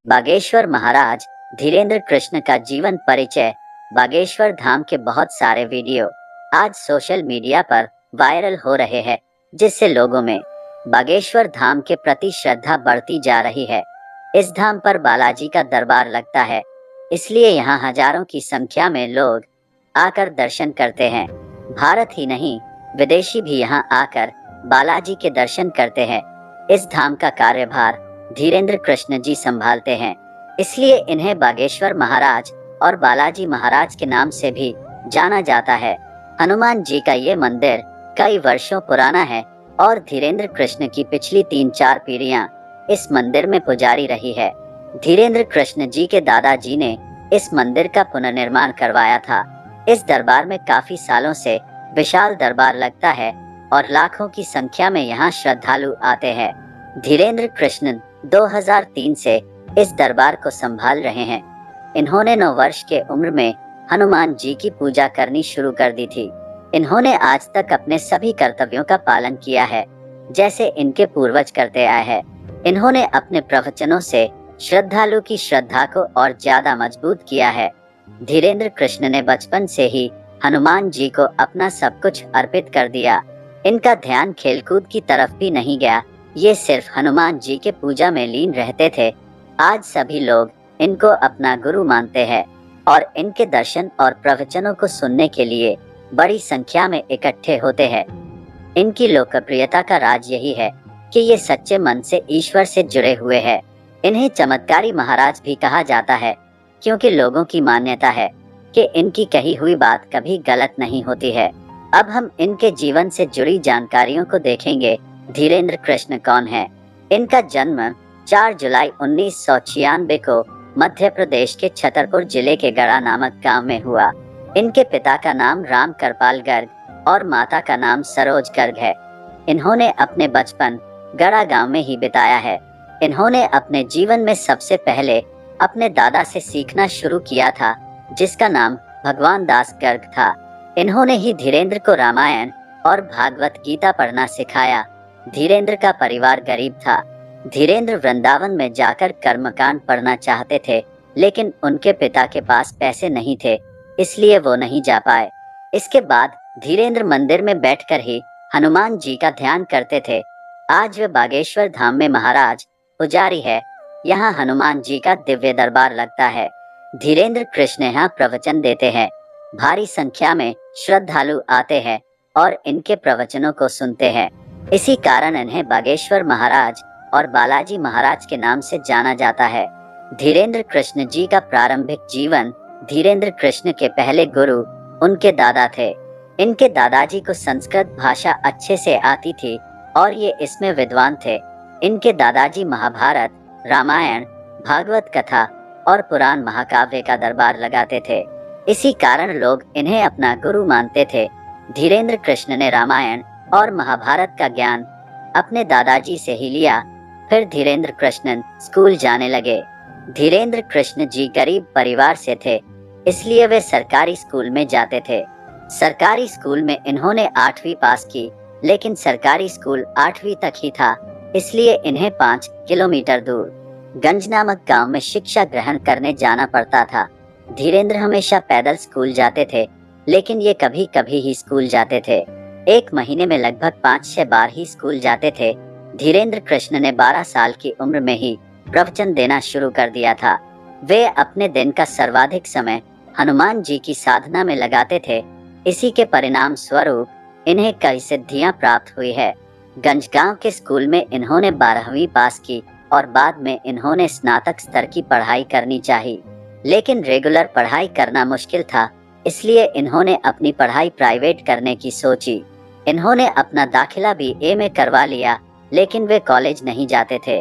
बागेश्वर महाराज धीरेन्द्र कृष्ण का जीवन परिचय। बागेश्वर धाम के बहुत सारे वीडियो आज सोशल मीडिया पर वायरल हो रहे हैं, जिससे लोगों में बागेश्वर धाम के प्रति श्रद्धा बढ़ती जा रही है। इस धाम पर बालाजी का दरबार लगता है, इसलिए यहाँ हजारों की संख्या में लोग आकर दर्शन करते हैं। भारत ही नहीं, विदेशी भी यहाँ आकर बालाजी के दर्शन करते हैं। इस धाम का कार्यभार धीरेन्द्र कृष्ण जी संभालते हैं, इसलिए इन्हें बागेश्वर महाराज और बालाजी महाराज के नाम से भी जाना जाता है। हनुमान जी का ये मंदिर कई वर्षों पुराना है और धीरेन्द्र कृष्ण की पिछली 3-4 पीढ़ियां इस मंदिर में पुजारी रही है। धीरेन्द्र कृष्ण जी के दादाजी ने इस मंदिर का पुनर्निर्माण करवाया था। इस दरबार में काफी सालों से विशाल दरबार लगता है और लाखों की संख्या में यहाँ श्रद्धालु आते हैं। धीरेन्द्र कृष्ण 2003 से इस दरबार को संभाल रहे हैं। इन्होंने 9 वर्ष के उम्र में हनुमान जी की पूजा करनी शुरू कर दी थी। इन्होंने आज तक अपने सभी कर्तव्यों का पालन किया है, जैसे इनके पूर्वज करते आए हैं। इन्होंने अपने प्रवचनों से श्रद्धालु की श्रद्धा को और ज्यादा मजबूत किया है। धीरेन्द्र कृष्ण ने बचपन से ही हनुमान जी को अपना सब कुछ अर्पित कर दिया। इनका ध्यान खेलकूद की तरफ भी नहीं गया, ये सिर्फ हनुमान जी के पूजा में लीन रहते थे। आज सभी लोग इनको अपना गुरु मानते हैं और इनके दर्शन और प्रवचनों को सुनने के लिए बड़ी संख्या में इकट्ठे होते हैं। इनकी लोकप्रियता का राज यही है कि ये सच्चे मन से ईश्वर से जुड़े हुए हैं। इन्हें चमत्कारी महाराज भी कहा जाता है, क्योंकि लोगों की मान्यता है कि इनकी कही हुई बात कभी गलत नहीं होती है। अब हम इनके जीवन से जुड़ी जानकारियों को देखेंगे। धीरेन्द्र कृष्ण कौन है? इनका जन्म 4 जुलाई 1996 को मध्य प्रदेश के छतरपुर जिले के गढ़ा नामक गांव में हुआ। इनके पिता का नाम राम कृपाल गर्ग और माता का नाम सरोज गर्ग है। इन्होंने अपने बचपन गढ़ा गांव में ही बिताया है। इन्होंने अपने जीवन में सबसे पहले अपने दादा से सीखना शुरू किया था, जिसका नाम भगवान दास गर्ग था। इन्होंने ही धीरेन्द्र को रामायण और भागवत गीता पढ़ना सिखाया। धीरेन्द्र का परिवार गरीब था। धीरेन्द्र वृंदावन में जाकर कर्मकांड पढ़ना चाहते थे, लेकिन उनके पिता के पास पैसे नहीं थे, इसलिए वो नहीं जा पाए। इसके बाद धीरेन्द्र मंदिर में बैठकर ही हनुमान जी का ध्यान करते थे। आज वे बागेश्वर धाम में महाराज पुजारी है। यहाँ हनुमान जी का दिव्य दरबार लगता है। धीरेन्द्र कृष्ण यहाँ प्रवचन देते हैं। भारी संख्या में श्रद्धालु आते हैं और इनके प्रवचनों को सुनते हैं। इसी कारण इन्हें बागेश्वर महाराज और बालाजी महाराज के नाम से जाना जाता है। धीरेन्द्र कृष्ण जी का प्रारंभिक जीवन। धीरेन्द्र कृष्ण के पहले गुरु उनके दादा थे। इनके दादाजी को संस्कृत भाषा अच्छे से आती थी और ये इसमें विद्वान थे। इनके दादाजी महाभारत, रामायण, भागवत कथा और पुराण महाकाव्य का दरबार लगाते थे। इसी कारण लोग इन्हें अपना गुरु मानते थे। धीरेन्द्र कृष्ण ने रामायण और महाभारत का ज्ञान अपने दादाजी से ही लिया। फिर धीरेन्द्र कृष्ण स्कूल जाने लगे। धीरेन्द्र कृष्ण जी गरीब परिवार से थे, इसलिए वे सरकारी स्कूल में जाते थे। सरकारी स्कूल में इन्होंने 8वीं पास की, लेकिन सरकारी स्कूल 8वीं तक ही था, इसलिए इन्हें 5 किलोमीटर दूर गंज नामक गांव में शिक्षा ग्रहण करने जाना पड़ता था। धीरेन्द्र हमेशा पैदल स्कूल जाते थे, लेकिन ये कभी कभी ही स्कूल जाते थे। एक महीने में लगभग 5-6 बार ही स्कूल जाते थे। धीरेन्द्र कृष्ण ने 12 साल की उम्र में ही प्रवचन देना शुरू कर दिया था। वे अपने दिन का सर्वाधिक समय हनुमान जी की साधना में लगाते थे। इसी के परिणाम स्वरूप इन्हें कई सिद्धियां प्राप्त हुई है। गंजगांव के स्कूल में इन्होंने 12वीं पास की और बाद में इन्होंने स्नातक स्तर की पढ़ाई करनी चाहिए, लेकिन रेगुलर पढ़ाई करना मुश्किल था, इसलिए इन्होंने अपनी पढ़ाई प्राइवेट करने की सोची। इन्होंने अपना दाखिला BA में करवा लिया, लेकिन वे कॉलेज नहीं जाते थे।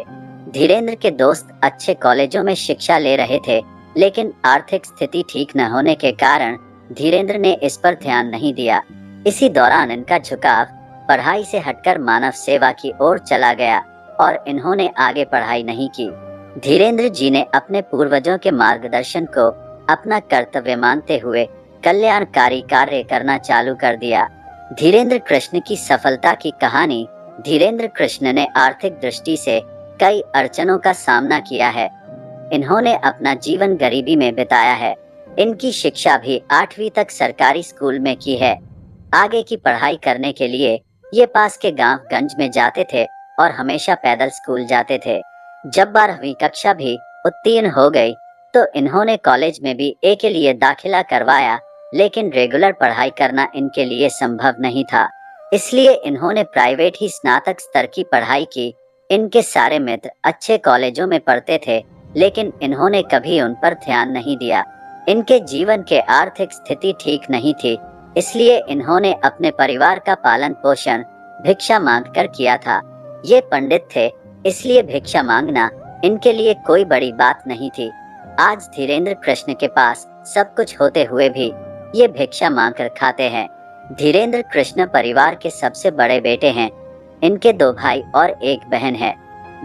धीरेन्द्र के दोस्त अच्छे कॉलेजों में शिक्षा ले रहे थे, लेकिन आर्थिक स्थिति ठीक न होने के कारण धीरेन्द्र ने इस पर ध्यान नहीं दिया। इसी दौरान इनका झुकाव पढ़ाई से हटकर मानव सेवा की ओर चला गया और इन्होंने आगे पढ़ाई नहीं की। धीरेन्द्र जी ने अपने पूर्वजों के मार्गदर्शन को अपना कर्तव्य मानते हुए कल्याणकारी कार्य करना चालू कर दिया। धीरेन्द्र कृष्ण की सफलता की कहानी। धीरेन्द्र कृष्ण ने आर्थिक दृष्टि से कई अड़चनों का सामना किया है। इन्होंने अपना जीवन गरीबी में बिताया है। इनकी शिक्षा भी 8वीं तक सरकारी स्कूल में की है। आगे की पढ़ाई करने के लिए ये पास के गांव गंज में जाते थे और हमेशा पैदल स्कूल जाते थे। जब 12वीं कक्षा भी उत्तीर्ण हो गई तो इन्होंने कॉलेज में भी ए के लिए दाखिला करवाया, लेकिन रेगुलर पढ़ाई करना इनके लिए संभव नहीं था। इसलिए इन्होंने प्राइवेट ही स्नातक स्तर की पढ़ाई की। इनके सारे मित्र अच्छे कॉलेजों में पढ़ते थे, लेकिन इन्होंने कभी उन पर ध्यान नहीं दिया। इनके जीवन के आर्थिक स्थिति ठीक नहीं थी, इसलिए इन्होंने अपने परिवार का पालन पोषण भिक्षा मांगकर किया था। ये पंडित थे, इसलिए भिक्षा मांगना इनके लिए कोई बड़ी बात नहीं थी। आज धीरेन्द्र कृष्ण के पास सब कुछ होते हुए भी ये भिक्षा मांगकर खाते हैं। धीरेन्द्र कृष्ण परिवार के सबसे बड़े बेटे हैं। इनके 2 भाई और 1 बहन है।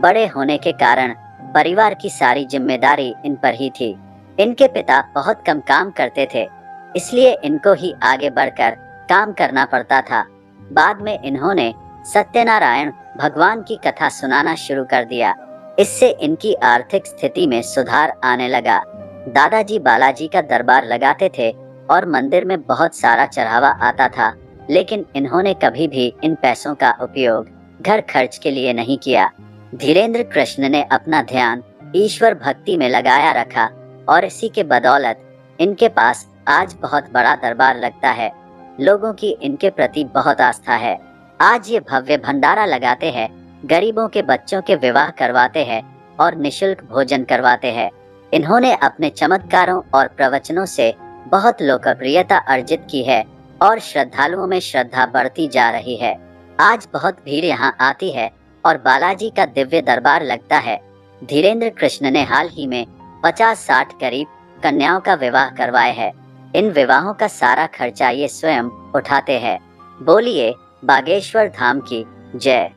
बड़े होने के कारण परिवार की सारी जिम्मेदारी इन पर ही थी। इनके पिता बहुत कम काम करते थे, इसलिए इनको ही आगे बढ़कर काम करना पड़ता था। बाद में इन्होंने सत्यनारायण भगवान की कथा सुनाना शुरू कर दिया। इससे इनकी आर्थिक स्थिति में सुधार आने लगा। दादाजी बालाजी का दरबार लगाते थे और मंदिर में बहुत सारा चढ़ावा आता था, लेकिन इन्होंने कभी भी इन पैसों का उपयोग घर खर्च के लिए नहीं किया। धीरेन्द्र कृष्ण ने अपना ध्यान ईश्वर भक्ति में लगाया रखा और इसी के बदौलत इनके पास आज बहुत बड़ा दरबार लगता है। लोगों की इनके प्रति बहुत आस्था है। आज ये भव्य भंडारा लगाते हैं, गरीबों के बच्चों के विवाह करवाते हैं और निशुल्क भोजन करवाते हैं। इन्होंने अपने चमत्कारों और प्रवचनों से बहुत लोकप्रियता अर्जित की है और श्रद्धालुओं में श्रद्धा बढ़ती जा रही है। आज बहुत भीड़ यहाँ आती है और बालाजी का दिव्य दरबार लगता है। धीरेन्द्र कृष्ण ने हाल ही में 50-60 करीब कन्याओं का विवाह करवाए हैं। इन विवाहों का सारा खर्चा ये स्वयं उठाते हैं। बोलिए बागेश्वर धाम की जय।